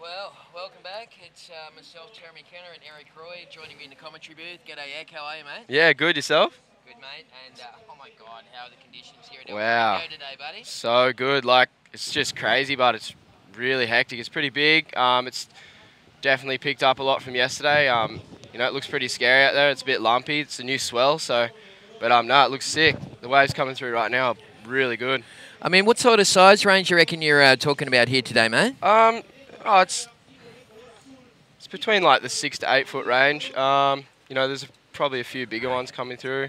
Well, welcome back. It's myself, Jeremy Kenner, and Eric Roy joining me in the commentary booth. G'day, Ek. How are you, mate? Yeah, good. Yourself? Good, mate. And, oh my God, how are the conditions here in Wow. El Rio today, buddy? So good. Like, it's just crazy, but it's really hectic. It's pretty big. It's definitely picked up a lot from yesterday. You know, it looks pretty scary out there. It's a bit lumpy. It's a new swell, so... But, no, it looks sick. The waves coming through right now are really good. I mean, what sort of size range you reckon you're talking about here today, mate? Oh, it's between like the 6 to 8 foot range. You know, there's probably a few bigger ones coming through.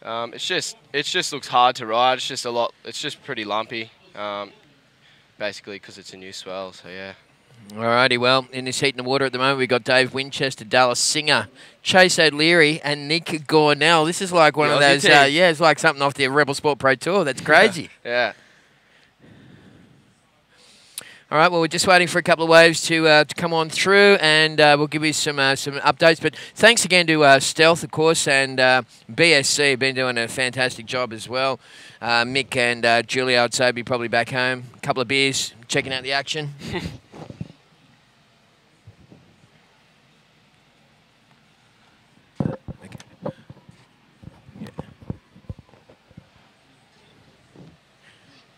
It just looks hard to ride. It's just a lot. It's just pretty lumpy, basically because it's a new swell. So yeah. Alrighty, well, in this heat in the water at the moment, we've got Dave Winchester, Dallas Singer, Chase O'Leary, and Nick Gornell. This is like one of those, yeah, it's like something off the Rebel Sport Pro Tour. That's crazy. Yeah. All right, well, we're just waiting for a couple of waves to come on through, and we'll give you some updates. But thanks again to Stealth, of course, and BSC been doing a fantastic job as well. Mick and Julia, I'd say, be probably back home. A couple of beers, checking out the action.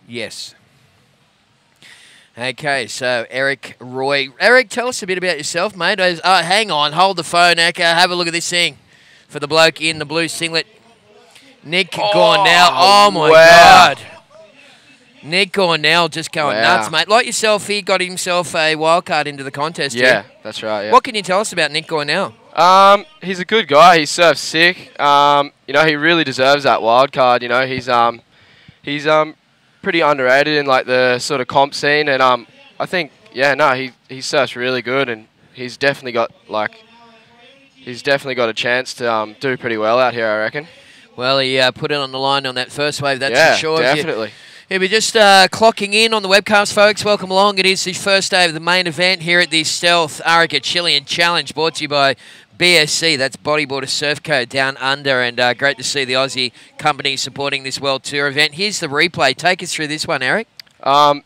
Yes. Okay, so Eric Roy. Eric, tell us a bit about yourself, mate. Oh, hang on. Hold the phone, Eka. Have a look at this thing for the bloke in the blue singlet. Nick Gornell. Oh, my God. Nick Gornell just going nuts, mate. Like yourself, he got himself a wild card into the contest. Yeah, that's right. Yeah. What can you tell us about Nick Gornell? He's a good guy. He surfs sick. You know, he really deserves that wild card. You know, he's pretty underrated in like the sort of comp scene, and I think he surfs really good, and he's definitely got a chance to do pretty well out here, I reckon. Well, he put it on the line on that first wave, that's for sure. Definitely. Yeah, we're just clocking in on the webcast, folks. Welcome along. It is the first day of the main event here at the Stealth Arica Chilean Challenge, brought to you by BSC, that's Bodyboarder Surf Code Down Under, and great to see the Aussie company supporting this World Tour event. Here's the replay. Take us through this one, Eric.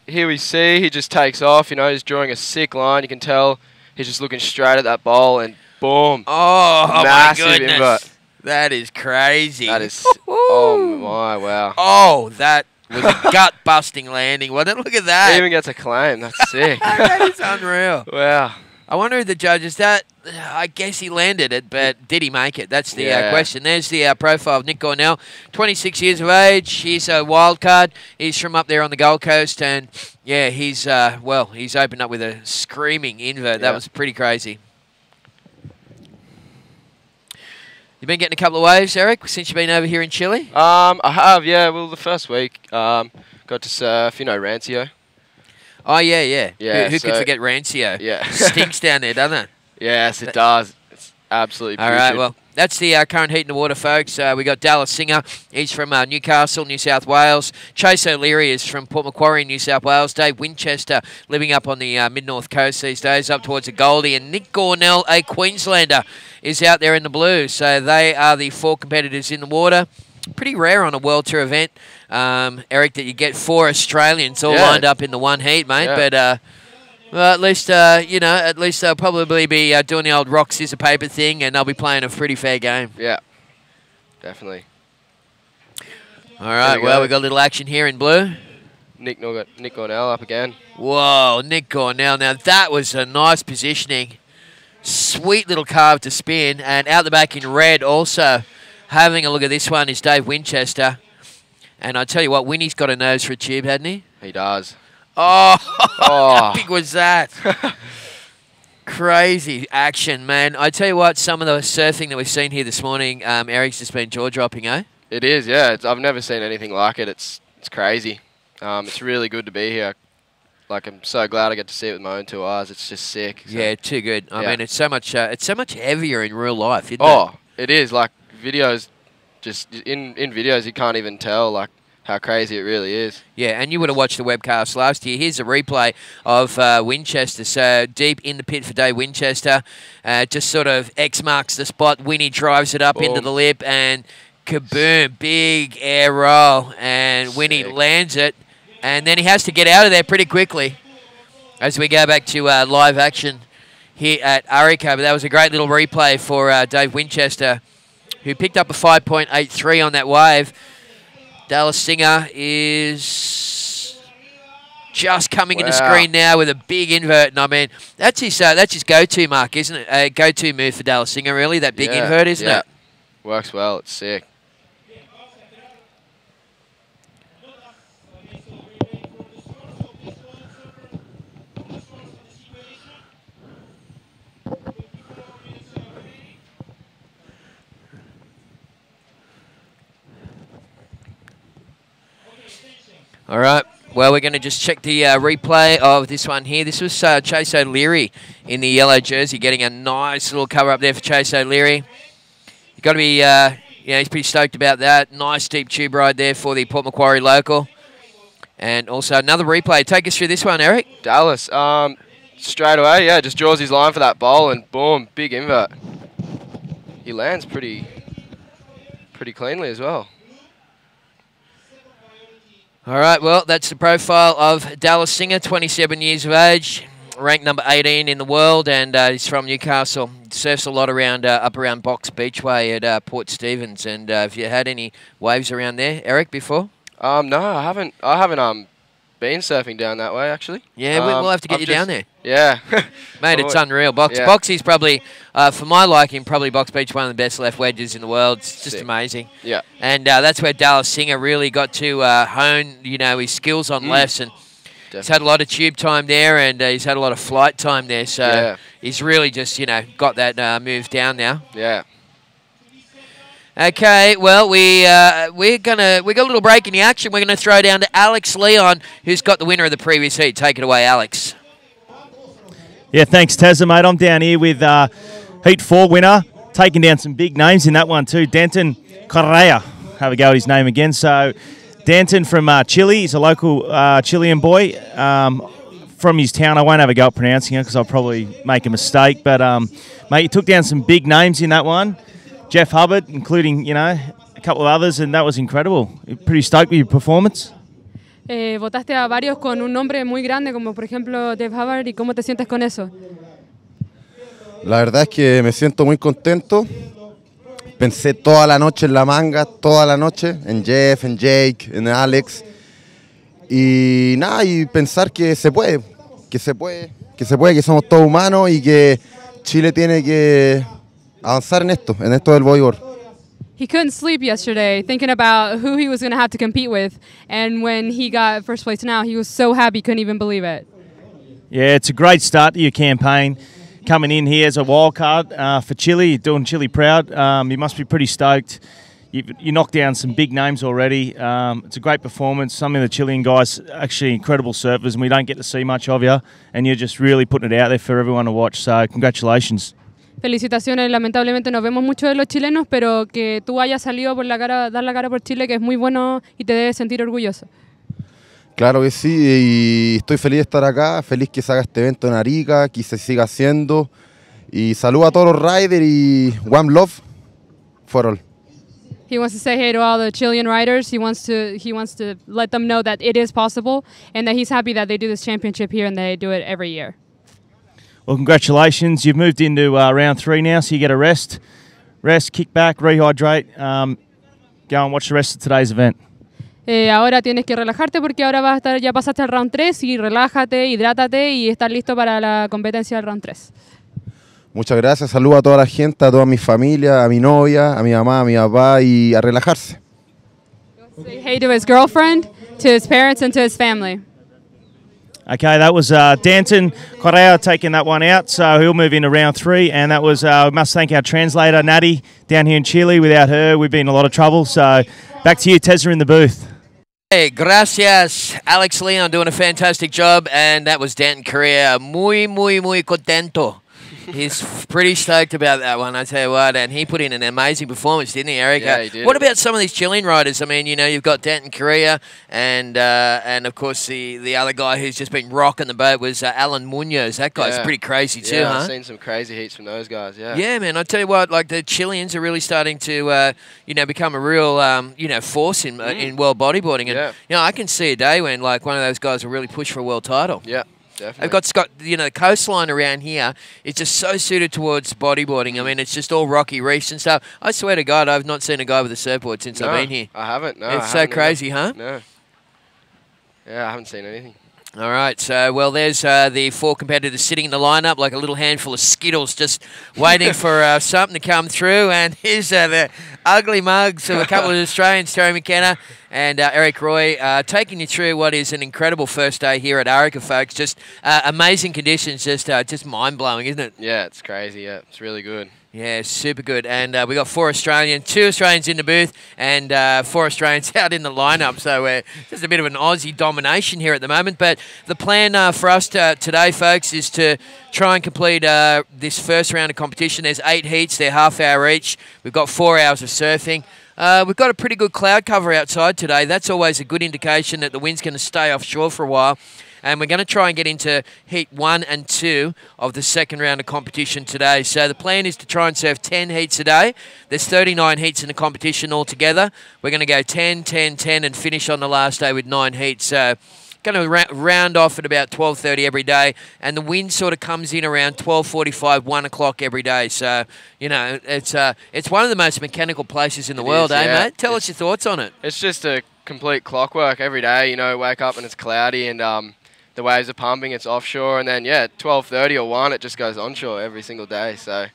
Here we see he just takes off. You know, he's drawing a sick line. You can tell he's just looking straight at that bowl, and boom. Oh, massive my goodness. invert. That is crazy. That is, oh, my, wow. Oh, that was a gut-busting landing, wasn't it? Look at that. He even gets a claim. That's sick. That is unreal. Wow. I wonder who the judges that. I guess he landed it, but did he make it? That's the question. There's the profile of Nick Gornell, 26 years of age. He's a wild card. He's from up there on the Gold Coast, and yeah, he's he's opened up with a screaming invert. That was pretty crazy. You've been getting a couple of waves, Eric, since you've been over here in Chile? I have, yeah. Well, the first week, got to surf, you know, Rancio. Oh, yeah. Yeah. Who could forget Rancio? Yeah. Stinks down there, doesn't it? Yes, it does. It's absolutely all right, well, that's the current heat in the water, folks. We got Dallas Singer. He's from Newcastle, New South Wales. Chase O'Leary is from Port Macquarie, New South Wales. Dave Winchester living up on the mid-north coast these days, up towards the Goldie. And Nick Gornell, a Queenslander, is out there in the blue. So they are the four competitors in the water. Pretty rare on a World Tour event, Eric, that you get four Australians all lined up in the one heat, mate. Yeah. But well, at least at least they'll probably be doing the old rock scissor paper thing, and they'll be playing a pretty fair game. Yeah, definitely. All right, well, we got a little action here in blue. Nick Gornell up again. Whoa, Nick Gornell. Now that was a nice positioning, sweet little carve to spin, and out the back in red also. Having a look at this one is Dave Winchester. And I tell you what, Winnie's got a nose for a tube, hadn't he? He does. Oh, how big was that? Crazy action, man. I tell you what, some of the surfing that we've seen here this morning, Eric's just been jaw-dropping, eh? It is, yeah. I've never seen anything like it. It's crazy. It's really good to be here. Like, I'm so glad I get to see it with my own two eyes. It's just sick. So. Yeah, too good. I mean, it's so much heavier in real life, isn't it? Oh, it is. Like, videos, just in videos, you can't even tell, like, how crazy it really is. Yeah, and you would have watched the webcast last year. Here's a replay of Winchester. So deep in the pit for Dave Winchester. Just sort of X marks the spot. Winnie drives it up into the lip and kaboom, big air roll. And Winnie lands it. And then he has to get out of there pretty quickly. as we go back to live action here at Arica. But that was a great little replay for Dave Winchester, who picked up a 5.83 on that wave. Dallas Singer is just coming in the screen now with a big invert. And I mean, that's his go-to mark, isn't it? A go-to move for Dallas Singer, really, that big invert, isn't it? Works well. It's sick. All right. Well, we're going to just check the replay of this one here. This was Chase O'Leary in the yellow jersey, getting a nice little cover up there for Chase O'Leary. You've got to be, he's pretty stoked about that. Nice deep tube ride there for the Port Macquarie local. And also another replay. Take us through this one, Eric. Dallas, straight away, just draws his line for that bowl and boom, big invert. He lands pretty cleanly as well. All right, well, that's the profile of Dallas Singer, 27 years of age, ranked number 18 in the world, and he's from Newcastle. Surfs a lot around up around Box Beachway at Port Stephens. And have you had any waves around there, Eric, before? No, I haven't been surfing down that way, actually. Yeah, we'll have to get you down there. Yeah. Mate, it's unreal. Boxy's probably, for my liking, probably Box Beach, one of the best left wedges in the world. It's just amazing. Yeah. And that's where Dallas Singer really got to hone, his skills on lefts. And he's had a lot of tube time there, and he's had a lot of flight time there. So he's really just, got that move down now. Yeah. Okay, well, we got a little break in the action. We're going to throw down to Alex Leon, who's got the winner of the previous heat. Take it away, Alex. Yeah, thanks, Tazza, mate. I'm down here with Heat 4 winner, taking down some big names in that one too. Danton Correa. Have a go at his name again. So, Danton from Chile. He's a local Chilean boy from his town. I won't have a go at pronouncing it because I'll probably make a mistake. But, mate, he took down some big names in that one. Jeff Hubbard, including, a couple of others, and that was incredible. Pretty stoked with your performance. Votaste a varios con un nombre muy grande, como por ejemplo Jeff Hubbard, ¿y cómo te sientes con eso? La verdad es que me siento muy contento. Pensé toda la noche en la manga, toda la noche, en Jeff, en Jake, en Alex. Y nada, y pensar que se puede, que somos todos humanos y que Chile tiene que avanzar en esto del voleibol. He couldn't sleep yesterday thinking about who he was going to have to compete with, and when he got first place now, he was so happy he couldn't even believe it. Yeah, it's a great start to your campaign. Coming in here as a wild card for Chile, you're doing Chile proud. You must be pretty stoked. You knocked down some big names already. It's a great performance. Some of the Chilean guys actually incredible surfers, and we don't get to see much of you, and you're just really putting it out there for everyone to watch, so congratulations. Felicitaciones, lamentablemente no vemos mucho de los chilenos, pero que tú hayas salido por dar la cara por Chile, que es muy bueno y te debes sentir orgulloso. Claro que sí, y estoy feliz de estar acá, feliz que se haga este evento en Arica, que se siga haciendo, y saludo a todos los riders y one love for all. He wants to say hey to all the Chilean riders. He wants to let them know that it is possible and that he's happy that they do this championship here and they do it every year. Well, congratulations. You've moved into round 3 now, so you get a rest, kick back, rehydrate, go and watch the rest of today's event. Ahora tienes que relajarte porque ahora ya pasaste al round 3 y relájate, hidrátate y estás listo para la competencia del round 3. Muchas gracias, saludo a toda la gente, a toda mi familia, a mi novia, a mi mamá, a mi papá y a relajarse. Say hey to his girlfriend, to his parents and to his family. Okay, that was Danton Correa taking that one out, so he'll move into round 3. And that was, we must thank our translator, Natty, down here in Chile. Without her, we've been in a lot of trouble. So back to you, Tezza, in the booth. Hey, gracias. Alex Leon doing a fantastic job, and that was Danton Correa. Muy contento. He's pretty stoked about that one, I tell you what, and he put in an amazing performance, didn't he, Eric? Yeah, he did. What about some of these Chilean riders? I mean, you've got Danton Correa, and of course the other guy who's just been rocking the boat was Alan Munoz. That guy's pretty crazy too, huh? I've seen some crazy heats from those guys, yeah. Yeah, man, I tell you what, like the Chileans are really starting to, become a real, force in world bodyboarding, and I can see a day when like one of those guys will really push for a world title. Yeah. definitely. They've got the coastline around here is just so suited towards bodyboarding. I mean, it's just all rocky reefs and stuff. I swear to God, I've not seen a guy with a surfboard since I've been here. I haven't. No, It's so crazy, huh? No. Yeah, I haven't seen anything. All right, so, well, there's the 4 competitors sitting in the lineup like a little handful of Skittles just waiting for something to come through. And here's the ugly mugs of a couple of Australians, Terry McKenna and Eric Roy, taking you through what is an incredible first day here at Arica, folks. Just amazing conditions, just mind-blowing, isn't it? Yeah, it's crazy. Yeah, it's really good. Yeah, super good. And we got 2 Australians in the booth and 4 Australians out in the lineup. So we're just a bit of an Aussie domination here at the moment. But the plan for us today, folks, is to try and complete this first round of competition. There's 8 heats. They're half hour each. We've got 4 hours of surfing. We've got a pretty good cloud cover outside today. That's always a good indication that the wind's going to stay offshore for a while. And we're going to try and get into heat 1 and 2 of the second round of competition today. So the plan is to try and surf 10 heats a day. There's 39 heats in the competition altogether. We're going to go 10, 10, 10 and finish on the last day with 9 heats. So going to round off at about 12:30 every day. And the wind sort of comes in around 12:45, 1 o'clock every day. So, it's one of the most mechanical places in the world, mate? Tell us your thoughts on it. It's just a complete clockwork every day. Wake up and it's cloudy and the waves are pumping, it's offshore, and then, 12:30 or 1, it just goes onshore every single day. So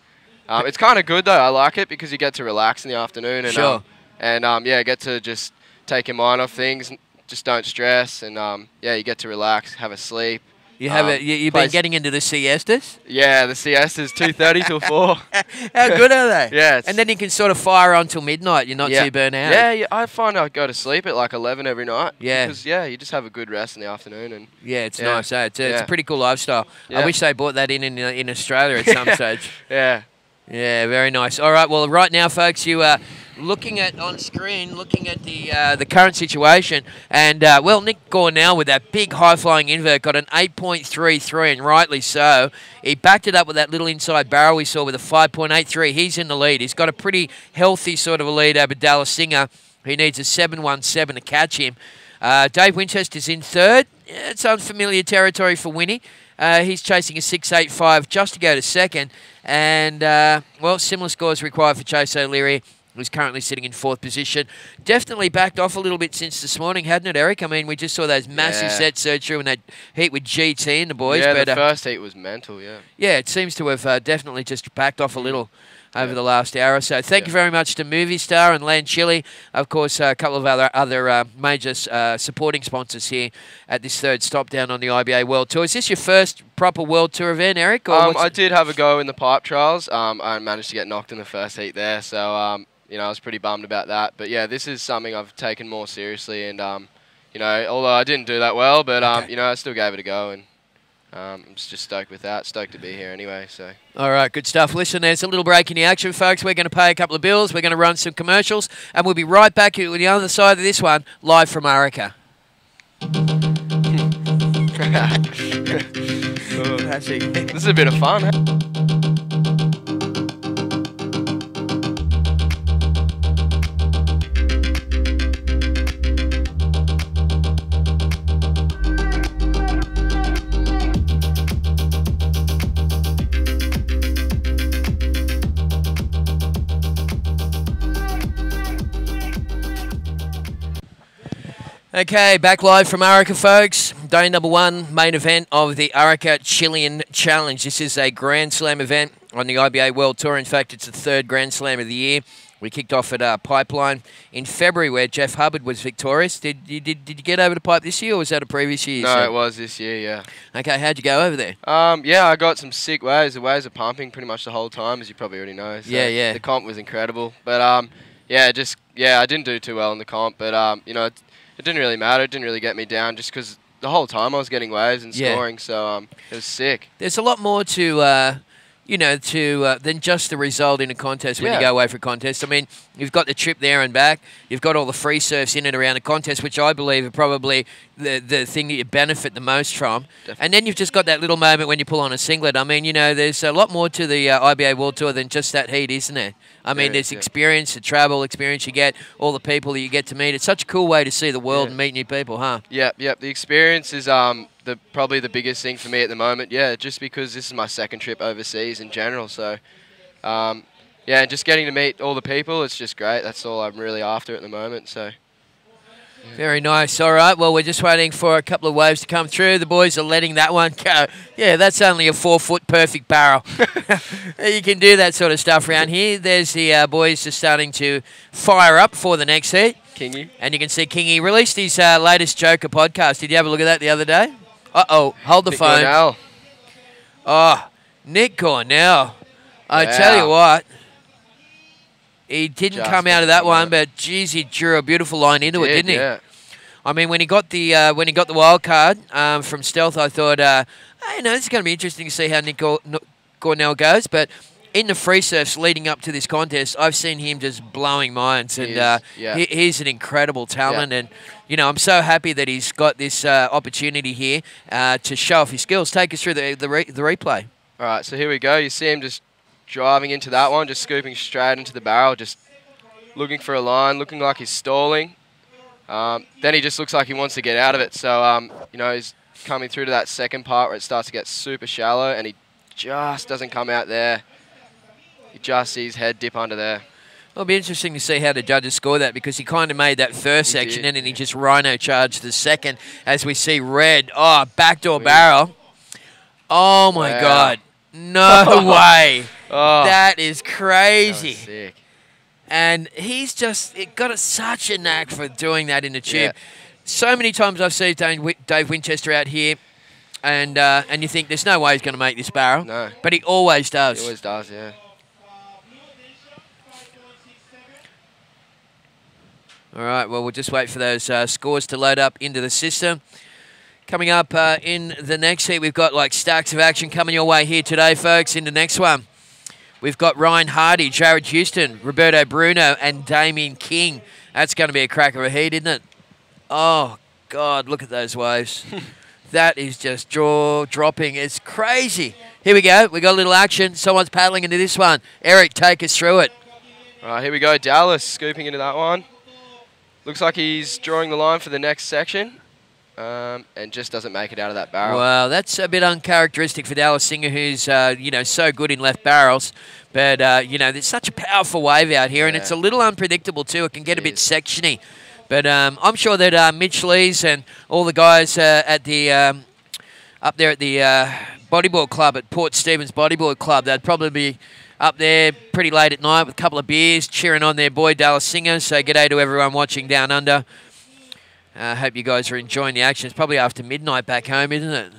it's kind of good, though. I like it because you get to relax in the afternoon and, sure. Get to just take your mind off things, just don't stress, and, you get to relax, have a sleep. You've been getting into the siestas? Yeah, the siestas, 2:30 till 4. How good are they? Yeah. And then you can sort of fire on till midnight. You're not too burnt out. Yeah, I find I go to sleep at like 11 every night. Yeah. Because, you just have a good rest in the afternoon. And it's nice. It's a pretty cool lifestyle. Yeah. I wish they brought that in Australia at some stage. Yeah. Yeah, very nice. All right, well, right now, folks, you are looking at the current situation, and Nick Gornell with that big high-flying invert got an 8.33, and rightly so. He backed it up with that little inside barrel we saw with a 5.83. He's in the lead. He's got a pretty healthy sort of a lead over Dallas Singer. He needs a 7.17 to catch him. Dave Winchester's in third. Yeah, it's unfamiliar territory for Winnie. He's chasing a 6.85 just to go to second. And, similar scores required for Chase O'Leary, who's currently sitting in 4th position. Definitely backed off a little bit since this morning, hadn't it, Eric? I mean, we just saw those massive sets surge through in that heat with GT and the boys. Yeah, the first heat was mental, yeah. Yeah, it seems to have definitely just backed off a little over the last hour or so. Thank you very much to Movie Star and Land Chili. Of course, a couple of other major supporting sponsors here at this third stop down on the IBA World Tour. Is this your first proper World Tour event, Eric? I did have a go in the pipe trials. I managed to get knocked in the first heat there, so I was pretty bummed about that. But yeah, this is something I've taken more seriously, and although I didn't do that well, but I still gave it a go, and I'm just stoked with that. Stoked to be here anyway. So. All right, good stuff. Listen, there's a little break in the action, folks. We're going to pay a couple of bills. We're going to run some commercials, and we'll be right back with the other side of this one, live from Arica. This is a bit of fun. Huh? Okay, back live from Arica, folks. Day number 1, main event of the Arica Chilean Challenge. This is a Grand Slam event on the IBA World Tour. In fact, it's the 3rd Grand Slam of the year. We kicked off at Pipeline in February, where Jeff Hubbard was victorious. Did you get over to Pipe this year, or was that a previous year? No, it was this year, yeah. Okay, how'd you go over there? I got some sick waves. The waves are pumping pretty much the whole time, as you probably already know. So yeah. The comp was incredible. But, I didn't do too well in the comp. But, it didn't really matter. It didn't really get me down just because the whole time I was getting waves and scoring. So it was sick. There's a lot more to than just the result in a contest when you go away for a contest. I mean, you've got the trip there and back. You've got all the free surfs in and around the contest, which I believe are probably the thing that you benefit the most from. Definitely. And then you've just got that little moment when you pull on a singlet. I mean, there's a lot more to the IBA World Tour than just that heat, isn't there? I mean, there's experience, the travel experience you get, all the people that you get to meet. It's such a cool way to see the world and meet new people, huh? Yep. The experience is probably the biggest thing for me at the moment. Yeah, just because this is my second trip overseas in general. So, yeah, just getting to meet all the people, it's just great. That's all I'm really after at the moment. So. Very nice. All right. Well, we're just waiting for a couple of waves to come through. The boys are letting that one go. Yeah, that's only a 4-foot perfect barrel. You can do that sort of stuff around here. There's the boys just starting to fire up for the next heat. Kingy. And you can see Kingy released his latest Joker podcast. Did you have a look at that the other day? Uh-oh. Hold the phone. Cornell. Oh, Nick Cornell. I Wow. tell you what. He didn't Just come out of that come one, out. but geez, he drew a beautiful line into it, didn't he? Yeah. I mean, when he got the wild card from Stealth, I thought, hey, this is going to be interesting to see how Nick Cornell goes. But in the free surfs leading up to this contest, I've seen him just blowing minds, and he's an incredible talent. Yeah. And I'm so happy that he's got this opportunity here to show off his skills. Take us through the replay. All right, so here we go. You see him just driving into that one, just scooping straight into the barrel, just looking for a line, looking like he's stalling. Then he just looks like he wants to get out of it. So, he's coming through to that second part where it starts to get super shallow, and he just doesn't come out there. You just see his head dip under there. It'll be interesting to see how the judges score that, because he kind of made that first section did. and he just rhino charged the second, as we see red. Oh, backdoor barrel. Oh, my Wow. God. No way. Oh, That is that crazy. was sick. And he's just got such a knack for doing that in the tube. Yeah. So many times I've seen Dave Winchester out here, and you think there's no way he's going to make this barrel. No. But he always does. He always does, yeah. All right, well, we'll just wait for those scores to load up into the system. Coming up in the next heat, we've got like stacks of action coming your way here today, folks. In the next one, we've got Ryan Hardy, Jared Houston, Roberto Bruno, and Damien King. That's going to be a cracker of a heat, isn't it? Oh, God, look at those waves. That is just jaw-dropping. It's crazy. Here we go. We got a little action. Someone's paddling into this one. Eric, take us through it. All right, here we go. Dallas scooping into that one. Looks like he's drawing the line for the next section. And just doesn't make it out of that barrel. Well, that's a bit uncharacteristic for Dallas Singer, who's, so good in left barrels. But, there's such a powerful wave out here, and it's a little unpredictable too. It can get a bit sectiony. But I'm sure that Mitch Lees and all the guys at the up there at the bodyboard club at Port Stephens Bodyboard Club, they'd probably be up there pretty late at night with a couple of beers, cheering on their boy Dallas Singer. So g'day to everyone watching down under. I hope you guys are enjoying the action. It's probably after midnight back home, isn't it?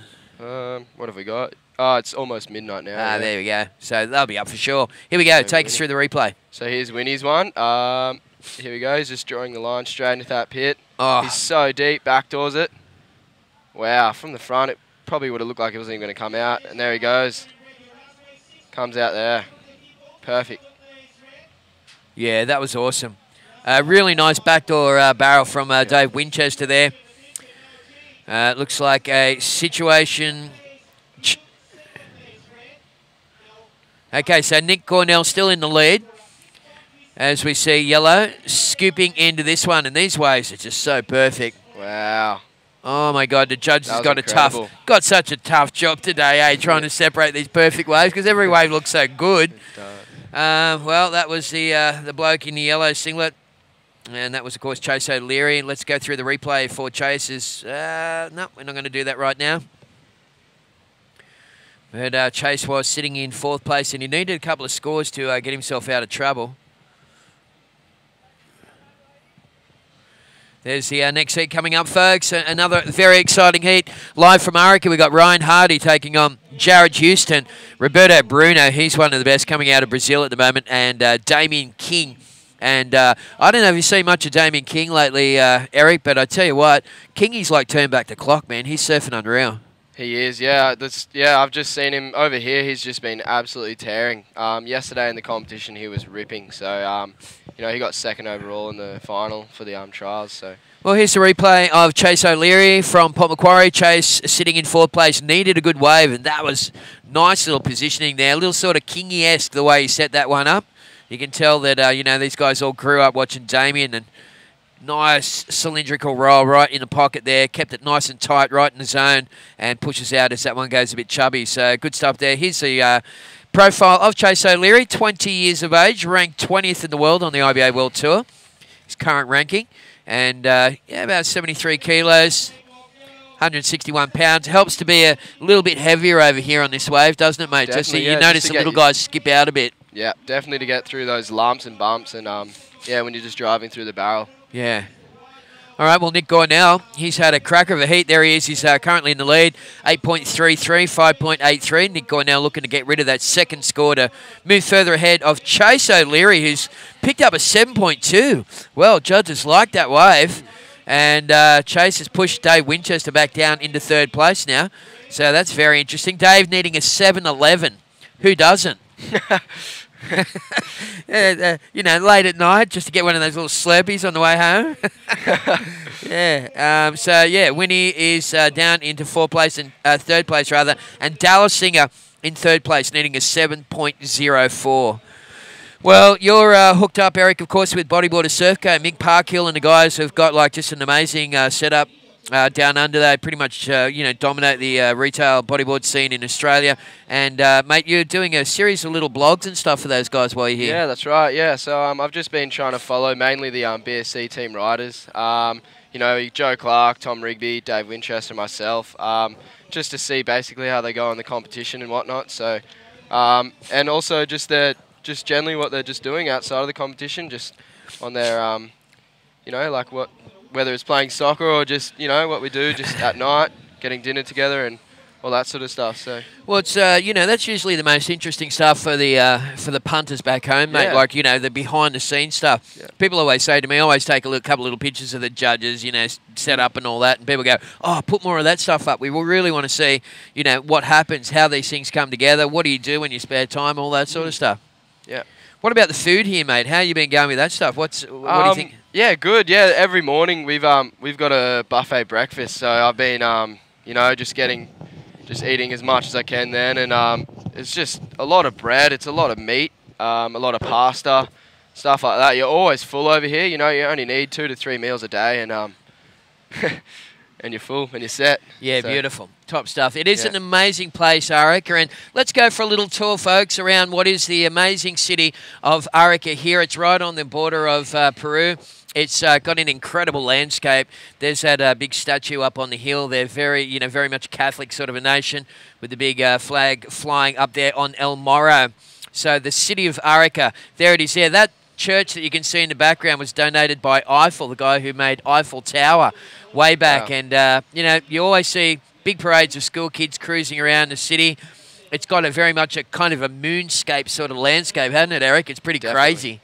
What have we got? Oh, it's almost midnight now. Yeah. There we go. So they'll be up for sure. Here we go. Take us through the replay. So here's Winnie's one. Here we go. He's just drawing the line straight into that pit. Oh. He's so deep, backdoors it. Wow, from the front, it probably would have looked like it wasn't even going to come out. And there he goes. Comes out there. Perfect. Yeah, that was awesome. Really nice backdoor barrel from Dave Winchester there. Looks like a situation. Okay, so Nick Cornell still in the lead. As we see yellow scooping into this one. And these waves are just so perfect. Wow. Oh, my God. The judge has got incredible. got such a tough job today, trying to separate these perfect waves, because every wave looks so good. Well, that was the bloke in the yellow singlet. And that was, of course, Chase O'Leary. Let's go through the replay for Chase's. No, we're not going to do that right now. But Chase was sitting in fourth place, and he needed a couple of scores to get himself out of trouble. There's the next heat coming up, folks. Another very exciting heat. Live from Arica, we've got Ryan Hardy taking on Jared Houston. Roberto Bruno, he's one of the best coming out of Brazil at the moment. And Damien King. And I don't know if you've seen much of Damien King lately, Eric, but I tell you what, Kingy's like turned back the clock, man. He's surfing unreal. He is, yeah. I've just seen him over here. He's just been absolutely tearing. Yesterday in the competition, he was ripping. So, he got second overall in the final for the trials. So. Well, here's the replay of Chase O'Leary from Port Macquarie. Chase sitting in fourth place, needed a good wave, and that was nice little positioning there. A little sort of Kingy-esque the way he set that one up. You can tell that, these guys all grew up watching Damien, and Nice cylindrical roll right in the pocket there. Kept it nice and tight right in the zone and pushes out as that one goes a bit chubby. So good stuff there. Here's the profile of Chase O'Leary, 20 years of age, ranked 20th in the world on the IBA World Tour. His current ranking. And, yeah, about 73 kilos, 161 pounds. Helps to be a little bit heavier over here on this wave, doesn't it, mate? Definitely, You notice the little guys skip out a bit. Yeah, definitely to get through those lumps and bumps and, yeah, when you're just driving through the barrel. Yeah. All right, well, Nick Gornell, he's had a cracker of a heat. There he is. He's currently in the lead, 8.33, 5.83. Nick Gornell looking to get rid of that second score to move further ahead of Chase O'Leary, who's picked up a 7.2. Well, judges like that wave. And Chase has pushed Dave Winchester back down into third place now. So that's very interesting. Dave needing a 7.11. Who doesn't? You know, late at night just to get one of those little Slurpees on the way home. Yeah. So, yeah, Winnie is down into fourth place and third place, rather. And Dallas Singer in third place, needing a 7.04. Well, you're hooked up, Eric, of course, with Bodyboarder Surfco. Mick Parkhill and the guys have got, like, just an amazing setup down under. They pretty much, you know, dominate the retail bodyboard scene in Australia. And, mate, you're doing a series of little blogs and stuff for those guys while you're here. Yeah, that's right, yeah. So I've just been trying to follow mainly the BSC team riders. You know, Joe Clark, Tom Rigby, Dave Winchester, myself, just to see basically how they go in the competition and whatnot. So, and also just generally what they're just doing outside of the competition, just on their, you know, like whether it's playing soccer or just, you know, what we do just at night, getting dinner together and all that sort of stuff. So, well, it's you know, that's usually the most interesting stuff for the punters back home, mate. Yeah. Like, you know, the behind the scenes stuff. Yeah. People always say to me, I always take a couple little pictures of the judges, you know, set up and all that, and people go, "Oh, put more of that stuff up. We will really want to see, you know, what happens, how these things come together. What do you do in your spare time, all that sort of stuff." Yeah. What about the food here, mate? How you been going with that stuff? What do you think? Yeah, good. Yeah, every morning we've got a buffet breakfast, so I've been you know, just eating as much as I can then, and it's just a lot of bread, it's a lot of meat, a lot of pasta, stuff like that. You're always full over here. You know, you only need 2 to 3 meals a day, and and you're full and you're set. Yeah, so, beautiful. Top stuff. It is an amazing place, Arica, and let's go for a little tour, folks, around what is the amazing city of Arica here. It's right on the border of Peru. It's got an incredible landscape. There's that big statue up on the hill. They're very much Catholic sort of a nation with the big flag flying up there on El Morro. So the city of Arica, there it is there. That church that you can see in the background was donated by Eiffel, the guy who made Eiffel Tower way back. Wow. And, you know, you always see big parades of school kids cruising around the city. It's got very much a kind of a moonscape sort of landscape, hasn't it, Eric? It's pretty crazy.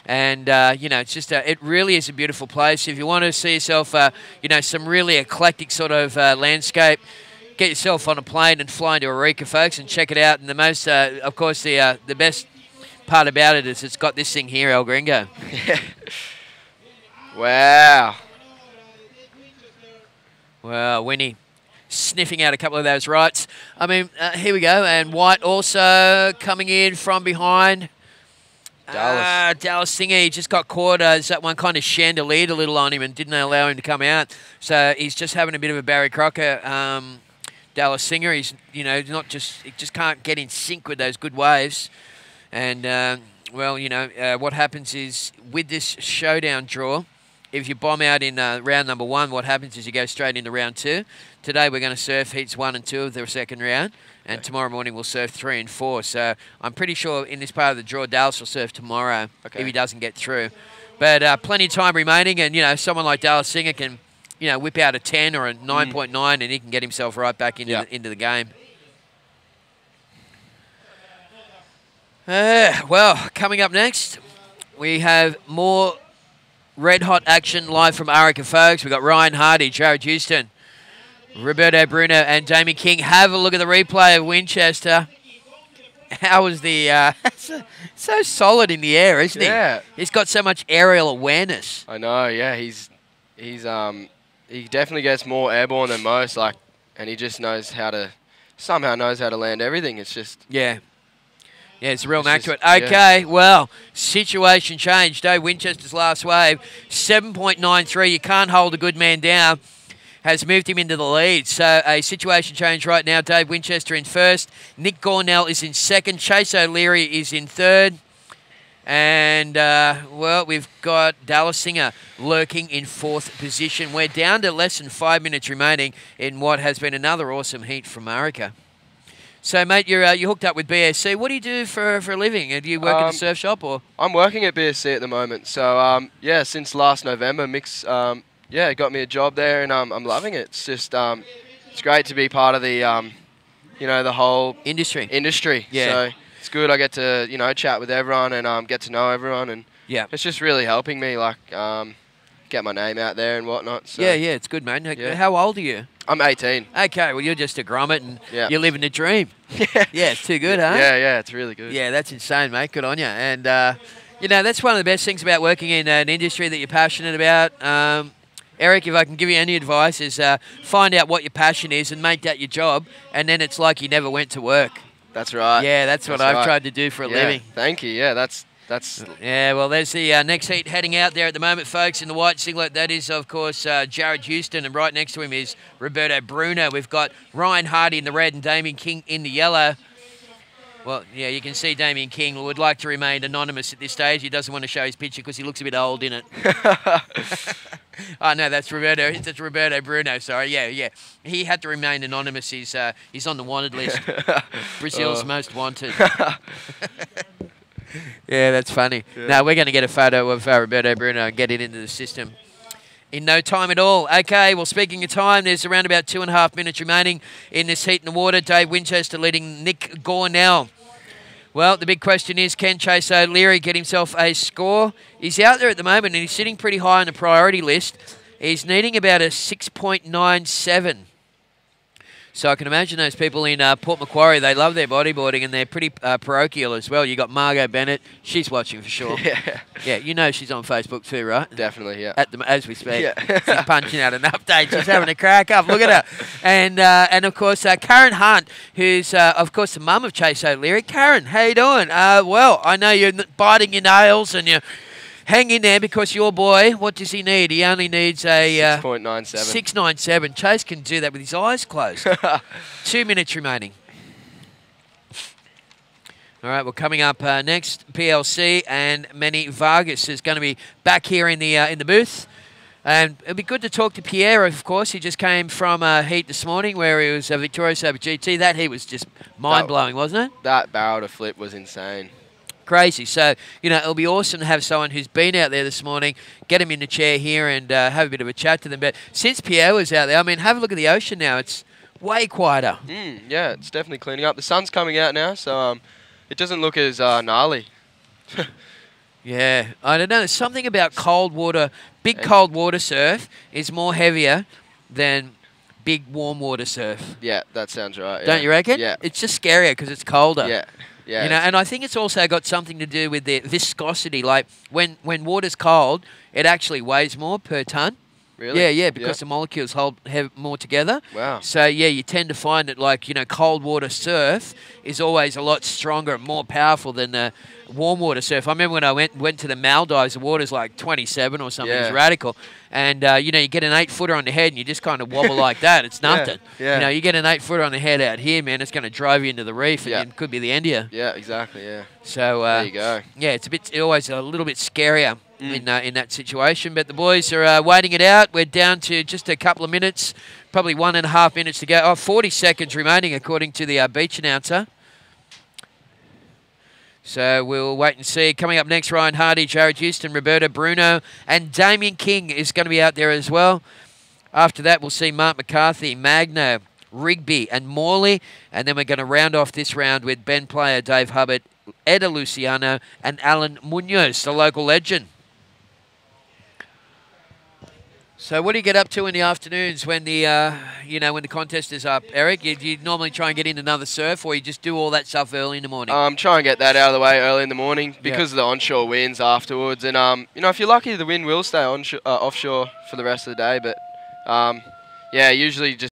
And, you know, it's just it really is a beautiful place. If you want to see yourself, you know, some really eclectic sort of landscape, get yourself on a plane and fly into Arica, folks, and check it out. And the most, of course, the best part about it is it's got this thing here, El Gringo. Wow. Well, Winnie sniffing out a couple of those rights. I mean, here we go. And White also coming in from behind. Dallas Singer, he just got caught. That one kind of chandeliered a little on him and didn't allow him to come out. So he's just having a bit of a Barry Crocker. Dallas Singer, he's, you know, he just can't get in sync with those good waves. And, well, you know, what happens is with this showdown draw, if you bomb out in round number 1, what happens is you go straight into round 2. Today we're going to surf heats 1 and 2 of the second round, and tomorrow morning we'll surf 3 and 4. So I'm pretty sure in this part of the draw, Dallas will surf tomorrow if he doesn't get through. But plenty of time remaining, and, you know, someone like Dallas Singer can, you know, whip out a 10 or a 9.9 and he can get himself right back into the game. Well, coming up next, we have more red-hot action live from Arica, folks. We've got Ryan Hardy, Jared Houston, Roberto Bruno, and Damien King. Have a look at the replay of Winchester. How was the... so solid in the air, isn't he? Yeah. He's got so much aerial awareness. I know, yeah. He definitely gets more airborne than most, like, and he just somehow knows how to land everything. It's just... Yeah. Yeah, it's a real It's knack to just- it. Okay, well, situation changed. Dave Winchester's last wave, 7.93. You can't hold a good man down. Has moved him into the lead. So a situation change right now. Dave Winchester in first. Nick Gornell is in second. Chase O'Leary is in third. And, well, we've got Dallas Singer lurking in fourth position. We're down to less than 5 minutes remaining in what has been another awesome heat from Arica. So, mate, you're hooked up with BSC. What do you do for a living? Do you work in a surf shop or? I'm working at BSC at the moment. So, yeah, since last November, Mick's, yeah, got me a job there, and I'm loving it. It's just, it's great to be part of the, you know, the whole Industry. Yeah. So it's good. I get to, you know, chat with everyone and get to know everyone, and Yeah. it's just really helping me, like, get my name out there and whatnot. So Yeah, it's good, mate. Yeah. How old are you? I'm 18. Okay, well, you're just a grommet and Yeah. you're living the dream. Yeah, it's too good, huh? Yeah, it's really good. Yeah, that's insane, mate. Good on you. And, you know, that's one of the best things about working in an industry that you're passionate about. Eric, if I can give you any advice, is find out what your passion is and make that your job, and then it's like you never went to work. That's right. Yeah, that's what I've tried to do for a Yeah, living. Thank you. Yeah, that's Yeah, well, there's the next heat heading out there at the moment, folks, in the white singlet. That is, of course, Jared Houston, and right next to him is Roberto Bruno. We've got Ryan Hardy in the red and Damien King in the yellow. Well, yeah, you can see Damien King would like to remain anonymous at this stage. He doesn't want to show his picture because he looks a bit old in it. Oh, no, that's Roberto. That's Roberto Bruno, sorry. Yeah. He had to remain anonymous. He's on the wanted list. Brazil's most wanted. Yeah, that's funny. Yeah. No, we're going to get a photo of Roberto Bruno and get it into the system in no time at all. Okay, well, speaking of time, there's around about 2.5 minutes remaining in this heat in the water. Dave Winchester leading Nick Gornell. Well, the big question is, can Chase O'Leary get himself a score? He's out there at the moment, and he's sitting pretty high on the priority list. He's needing about a 6.97. So I can imagine those people in Port Macquarie, they love their bodyboarding, and they're pretty parochial as well. You got Margot Bennett. She's watching for sure. Yeah, you know she's on Facebook too, right? definitely, yeah. As we speak. Yeah. She's punching out an update. She's having a crack up. Look at her. And of course, Karen Hunt, who's, of course, the mum of Chase O'Leary. Karen, how you doing? Well, I know you're biting your nails and you're hang in there because your boy, what does he need? He only needs a 6.97. 6.97. Chase can do that with his eyes closed. 2 minutes remaining. All right, well, coming up next, PLC and Manny Vargas is going to be back here in the booth. And it'll be good to talk to Pierre, of course. He just came from a heat this morning where he was victorious over GT. That heat was just mind-blowing, wasn't it? That barrel to flip was insane. Crazy. So, you know, it'll be awesome to have someone who's been out there this morning, get him in the chair here and have a bit of a chat to them. But since Pierre was out there, I mean, have a look at the ocean now. It's way quieter. Yeah, it's definitely cleaning up. The sun's coming out now, so it doesn't look as gnarly. Yeah, I don't know. There's something about cold water. Big cold water surf is more heavier than big warm water surf. Yeah, that sounds right. Don't you reckon? Yeah. It's just scarier because it's colder. Yeah. You know, and I think it's also got something to do with the viscosity. Like when water's cold, it actually weighs more per ton. Really? Yeah, because the molecules have more together. Wow. So yeah, you tend to find that, like, you know, cold water surf is always a lot stronger and more powerful than warm water surf. I remember when I went to the Maldives, the water's like 27 or something. Yeah. It's radical. And, you know, you get an 8-footer on the head and you just kind of wobble like that. It's nothing. Yeah. You know, you get an 8-footer on the head out here, man, it's going to drive you into the reef and it could be the end of you. Yeah, exactly, yeah. So, there you go. yeah, it's always a little bit scarier in that situation. But the boys are waiting it out. We're down to just a couple of minutes, probably 1.5 minutes to go. 40 seconds remaining, according to the beach announcer. So we'll wait and see. Coming up next, Ryan Hardy, Jared Houston, Roberto Bruno, and Damien King is going to be out there as well. After that, we'll see Mark McCarthy, Magno, Rigby, and Morley. And then we're going to round off this round with Ben Player, Dave Hubbard, Eda Luciano, and Alan Munoz, the local legend. So what do you get up to in the afternoons when the when the contest is up, Eric? You normally try and get in another surf, or you just do all that stuff early in the morning? Try and get that out of the way early in the morning because of the onshore winds afterwards. And, you know, if you're lucky, the wind will stay offshore for the rest of the day. But, yeah, usually just